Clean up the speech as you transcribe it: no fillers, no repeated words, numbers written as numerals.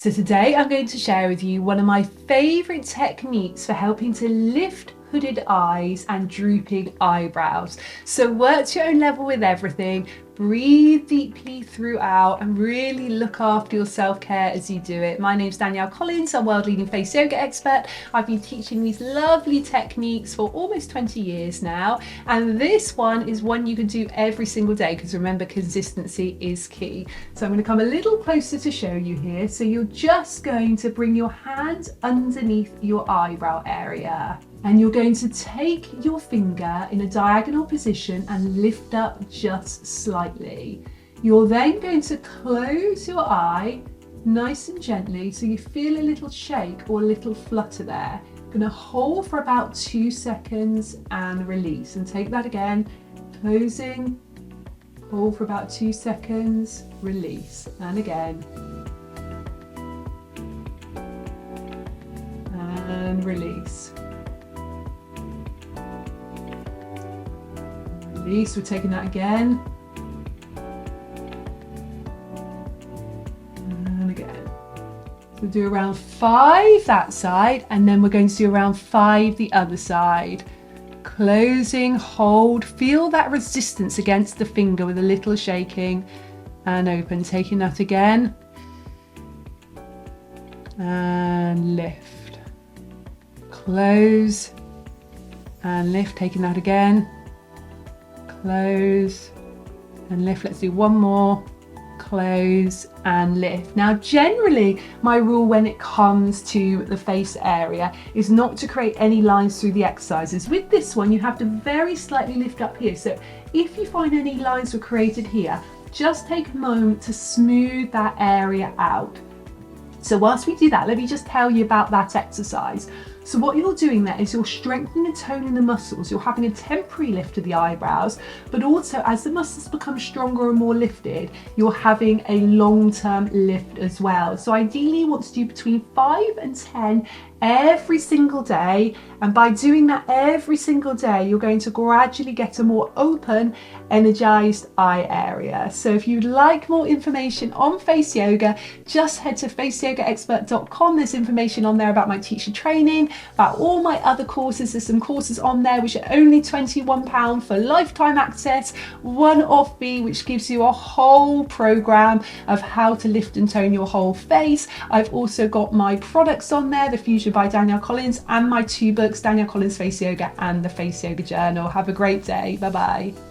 So today I'm going to share with you one of my favourite techniques for helping to lift hooded eyes and drooping eyebrows. So work to your own level with everything, breathe deeply throughout and really look after your self-care as you do it. My name's Danielle Collins, I'm world leading face yoga expert. I've been teaching these lovely techniques for almost 20 years now, and this one is one you can do every single day because remember, consistency is key. So I'm going to come a little closer to show you here. So you're just going to bring your hand underneath your eyebrow area. And you're going to take your finger in a diagonal position and lift up just slightly. You're then going to close your eye nice and gently so you feel a little shake or a little flutter there. Going to hold for about 2 seconds and release. And take that again, closing, hold for about 2 seconds, release. And again. And release. Release, we're taking that again. And again. So we'll do around 5 that side, and then we're going to do around 5 the other side. Closing, hold, feel that resistance against the finger with a little shaking, and open, taking that again. And lift. Close, and lift, taking that again. Close and lift. Let's do one more. Close and lift. Now generally my rule when it comes to the face area is not to create any lines through the exercises. With this one you have to very slightly lift up here, so if you find any lines were created here, just take a moment to smooth that area out. So whilst we do that, let me just tell you about that exercise. So what you're doing there is you're strengthening and toning the muscles. You're having a temporary lift of the eyebrows, but also as the muscles become stronger and more lifted, you're having a long-term lift as well. So ideally you want to do between 5 and 10 every single day, and by doing that every single day you're going to gradually get a more open, energized eye area. So if you'd like more information on face yoga, just head to faceyogaexpert.com. There's information on there about my teacher training, about all my other courses. There's some courses on there which are only £21 for lifetime access, one-off fee, which gives you a whole program of how to lift and tone your whole face. I've also got my products on there, the Fusion by Danielle Collins, and my 2 books, Danielle Collins Face Yoga and the Face Yoga Journal. Have a great day. Bye bye.